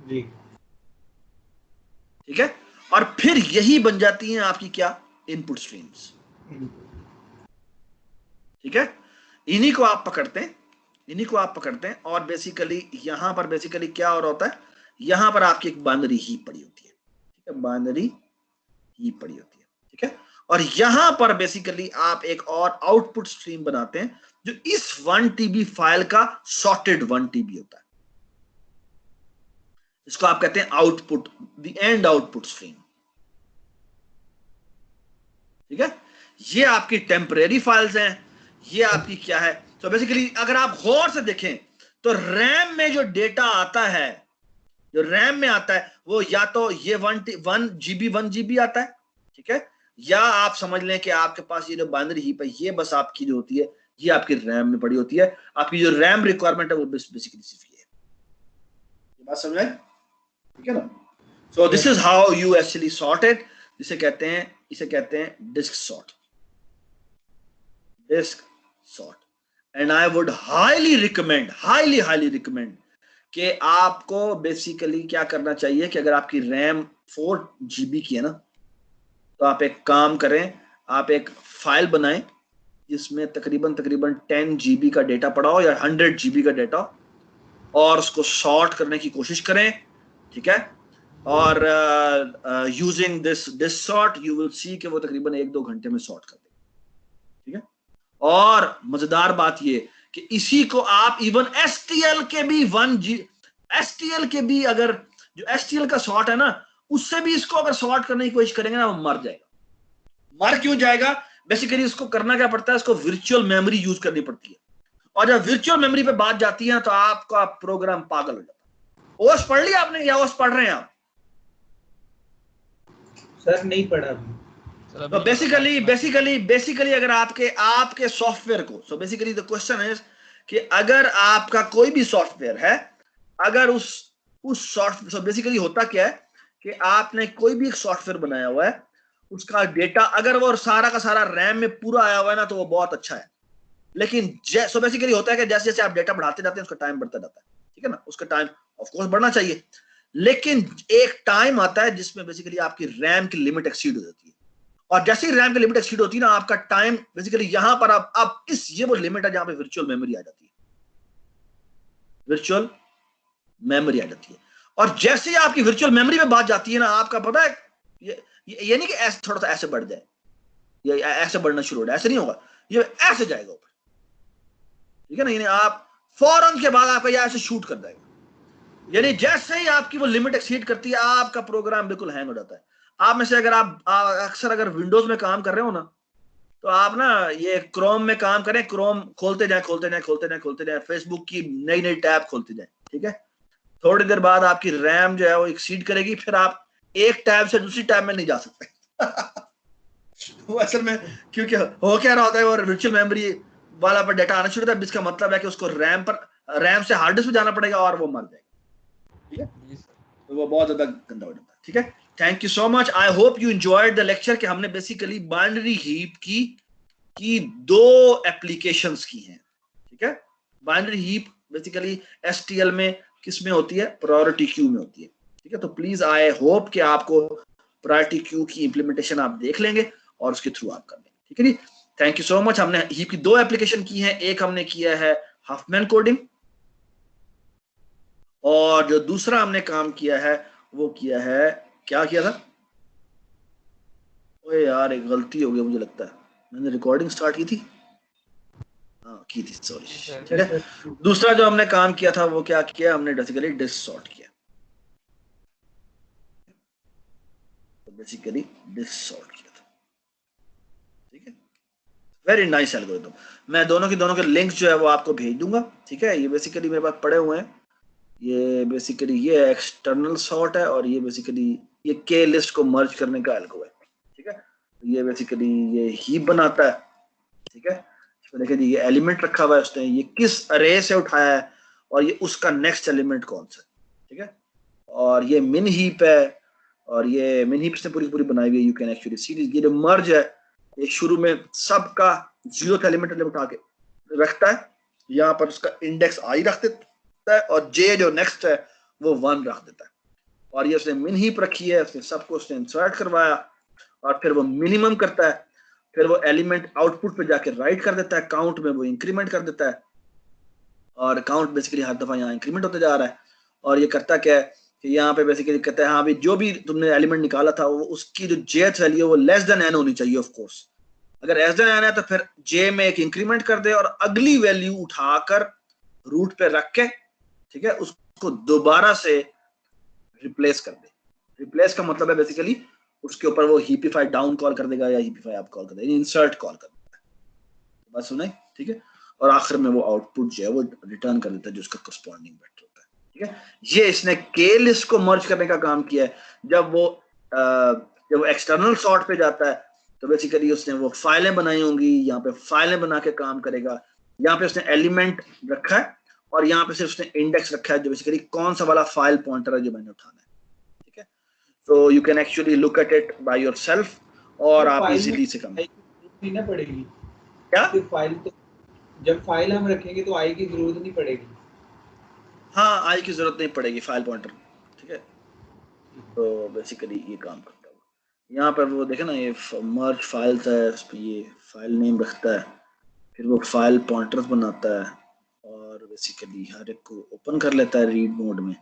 जी, ठीक है, और फिर यही बन जाती हैं आपकी क्या, इनपुट स्ट्रीम्स। ठीक है, इन्हीं को आप पकड़ते हैं और बेसिकली यहां पर बेसिकली क्या और होता है, यहां पर आपकी एक बाइनरी हीप पड़ी होती है। ठीक है, बाइनरी हीप पड़ी होती है। ठीक है, और यहां पर बेसिकली आप एक और आउटपुट स्ट्रीम बनाते हैं जो इस 1 TB फाइल का सॉर्टेड 1 TB होता है। इसको आप कहते हैं output, the end output stream. ठीक है, ये आपकी टेम्परेरी फाइल्स हैं, ये आपकी क्या है। तो बेसिकली अगर आप गौर से देखें तो रैम में जो डेटा आता है, जो रैम में आता है, वो या तो ये 1 GB आता है। ठीक है, या आप समझ लें कि आपके पास ये जो बाइनरी हीप है, ये बस आपकी जो होती है, ये आपकी रैम में पड़ी होती है। आपकी जो रैम रिक्वायरमेंट है वो बेसिकली सिर्फ ये है। ये बात समझ आए? ठीक है ना? So this is how you actually sort it. इसे कहते हैं disk sort, and I would highly recommend कि आपको बेसिकली क्या करना चाहिए कि अगर आपकी रैम 4 GB की है ना, तो आप एक काम करें, आप एक फाइल बनाएं जिसमें तकरीबन 10 GB का डेटा पड़ा हो या 100 GB का डेटा, और उसको सॉर्ट करने की कोशिश करें। ठीक है, और using this sort you will see कि वो तकरीबन 1-2 घंटे में सॉर्ट कर देगा। ठीक है, और मजेदार बात ये कि इसी को आप इवन STL के भी अगर जो STL का सॉर्ट है ना, उससे भी इसको अगर सॉर्ट करने की कोशिश करेंगे ना, वो मर जाएगा। मर क्यों जाएगा? बेसिकली इसको करना क्या पड़ता है, इसको वर्चुअल मेमोरी यूज करनी पड़ती है, और जब वर्चुअल मेमोरी पे बात जाती है तो आपका प्रोग्राम पागल हो जाता है। ओएस पढ़ लिया आपने या ओएस पढ़ रहे हैं आप? सर नहीं पढ़ा अभी। तो बेसिकली अगर आपके सॉफ्टवेयर को, so basically the question is कि अगर आपका कोई भी सॉफ्टवेयर है, अगर उस सॉफ्टवेयर, सो बेसिकली होता क्या है कि आपने कोई भी एक सॉफ्टवेयर बनाया हुआ है, उसका डेटा अगर वो सारा का सारा रैम में पूरा आया हुआ है ना तो वो बहुत अच्छा है। लेकिन सो बेसिकली होता है कि जैसे जैसे आप डेटा बढ़ाते जाते हैं उसका टाइम बढ़ता जाता है, ठीक है ना, उसका टाइम ऑफ कोर्स बढ़ना चाहिए, लेकिन एक टाइम आता है जिसमें बेसिकली आपकी रैम की लिमिट एक्सीड हो जाती है, और जैसे ही रैम की लिमिट एक्सीड होती है ना आपका टाइम बेसिकली यहां पर अब इस ये वो लिमिट है जहां पे वर्चुअल मेमोरी आ जाती है, वर्चुअल मेमोरी आ जाती है। और जैसे ही आपकी वर्चुअल मेमोरी में बात जाती है ना, आपका पता है ये नहीं कि ऐसे थोड़ा सा ऐसे बढ़ जाए या ऐसे बढ़ना शुरू हो जाए, ऐसे नहीं होगा, ये ऐसे जाएगा ऊपर, ठीक है ना, यानी आप फौरन के बाद आपका ये ऐसे शूट कर देगा, यानी जैसे ही आपकी वो लिमिट एक्सीड करती है आपका प्रोग्राम बिल्कुल हैंग हो जाता है। आप में से अगर आप अक्सर अगर विंडोज में काम कर रहे हो ना, तो आप ना ये क्रोम में काम करें, क्रोम खोलते जाए, फेसबुक की नई नई टैब खोलते जाए, ठीक है, थोड़ी देर बाद आपकी रैम जो है वो एक्सीड करेगी, फिर आप एक टैब से दूसरी टैब में नहीं जा सकते वो असल में क्योंकि हो क्या रहा होता है, वो वर्चुअल मेमोरी वाला पर डेटा आना शुरू होता है, जिसका मतलब है कि उसको रैम से हार्ड डिस्क पे जाना पड़ेगा और वो मर जाएगा, ठीक है, तो वो बहुत ज्यादा गंदा हो जाता है, ठीक है। Thank you so much, I hope you enjoyed the lecture कि हमने बेसिकली बाइनरी हीप की दो एप्लीकेशंस की हैं, ठीक है। बाइनरी हीप बेसिकली एसटीएल में किस में होती है, प्रायोरिटी क्यू में होती है, ठीक है। तो प्लीज आई होप कि आपको प्रायोरिटी क्यू की इंप्लीमेंटेशन आप देख लेंगे और उसके थ्रू आप कर लेंगे, ठीक है जी। Thank you so much. हमने हीप की दो एप्लीकेशन की हैं, एक हमने किया है हफमैन कोडिंग, और जो दूसरा हमने काम किया है वो किया है, क्या किया था, ओए यार एक गलती हो गई मुझे लगता है, मैंने रिकॉर्डिंग स्टार्ट की थी, हाँ की थी, सॉरी, ठीक है। दूसरा जो हमने काम किया था वो क्या किया, हमने बेसिकली डिस्क सॉर्ट किया, तो बेसिकली डिस्क सॉर्ट किया था, ठीक है। Very nice algorithm. मैं दोनों के लिंक्स जो है वो आपको भेज दूंगा, ठीक है। ये बेसिकली मेरे पास पड़े हुए हैं, ये बेसिकली ये एक्सटर्नल सॉर्ट है और ये बेसिकली ये के लिस्ट को मर्ज करने का एल्गो है, ठीक है। ये बेसिकली ये हीप बनाता है, ठीक है। इसमें देखिए ये एलिमेंट रखा हुआ है उसने, ये किस अरे से उठाया है और ये उसका नेक्स्ट एलिमेंट कौन सा है, ठीक है। और ये मिन हीप है, और ये मिन हीप से पूरी बनाई हुई है, यू कैन एक्चुअली सी ये जो मर्ज है, ये शुरू में सबका 0th एलिमेंट उठा के रखता है, यहाँ पर उसका इंडेक्स आई रख देता है और जे जो नेक्स्ट है वो 1 रख देता है, और ये उसने मिन हीप रखी है, उसने सबको उसने इंसर्ट करवाया और फिर वो मिनिमम करता है, फिर वो एलिमेंट आउटपुट पे जाके राइट कर देता है, काउंट में वो इंक्रीमेंट कर देता है, और काउंट बेसिकली हर दफा यहाँ इंक्रीमेंट होते जा रहा है। और ये करता क्या है कि यहाँ पे बेसिकली कहता है हाँ भाई जो भी तुमने एलिमेंट निकाला था वो उसकी जो जेथ वैल्यू है वो लेस देन एन होनी चाहिए, ऑफ कोर्स अगर लेस देन एन है तो फिर जे में एक इंक्रीमेंट कर दे और अगली वैल्यू उठाकर रूट पे रख के, ठीक है, उसको दोबारा से रिप्लेस कर दे। रिप्लेस का मतलब है बेसिकली उसके ऊपर वो हीपीफाई डाउन कॉल कर देगा या हीपीफाई अप कॉल कर देगा, इंसर्ट कॉल कर देगा, बात सुनाई, ठीक है। और आखिर में वो आउटपुट जो है वो रिटर्न कर देता है जो उसका करस्पॉन्डिंग वेक्टर होता है, ठीक है। ये इसने के लिस्ट को मर्ज करने का काम किया है। जब वो एक्सटर्नल सॉर्ट पे जाता है तो बेसिकली उसने वो फाइलें बनाई होंगी, यहाँ पे फाइलें बना के काम करेगा, यहाँ पे उसने एलिमेंट रखा है और यहाँ पे सिर्फ उसने इंडेक्स रखा है जो बेसिकली कौन सा वाला फाइल पॉइंटर है जो मैंने उठाना है, ठीक है। तो you can actually look at it by yourself और तो आप फाइल इजीली से काम नहीं ना पड़ेगी क्या, तो फाइल तो जब फाइल हम रखेंगे तो आई की जरूरत नहीं पड़ेगी, हाँ आई की जरूरत नहीं पड़ेगी फाइल पॉइंटर, ठीक है। तो बेसिकली ये काम करता है। यहाँ पर वो देखे ना ये मर्ज फाइल्स है, इस पे ये फाइल नेम रखता है, फिर वो फाइल पॉइंटर्स बनाता है और बेसिकली हर एक को ओपन कर लेता है रीड मोड में,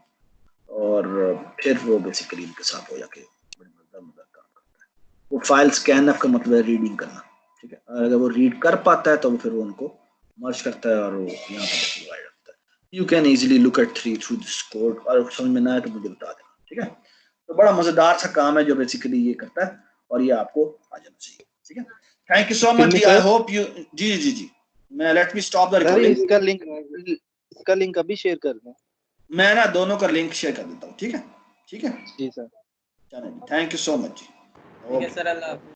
और फिर वो बेसिकली इनके साथ हो जाके मजेदार काम करता है। वो फाइल स्कैनअप का मतलब है रीडिंग करना, ठीक है। और अगर वो रीड कर पाता है तो फिर वो उनको मर्ज करता है और वो यहाँ पर डिवाइड रखता है। You can easily look at through this code, और समझ में ना आए तो मुझे बता देना, ठीक है। तो बड़ा मजेदार सा काम है जो बेसिकली ये करता है और ये आपको आ जाना चाहिए, ठीक है। थैंक यू सो मच जी, आई होप यू जी मैं let me stop the recording. इसका लिंक अभी शेयर कर दें, मैं ना दोनों का लिंक शेयर कर देता हूँ, ठीक है, ठीक है जी सर। चलो, थैंक यू सो मच जी, ठीक है सर, अल्लाह।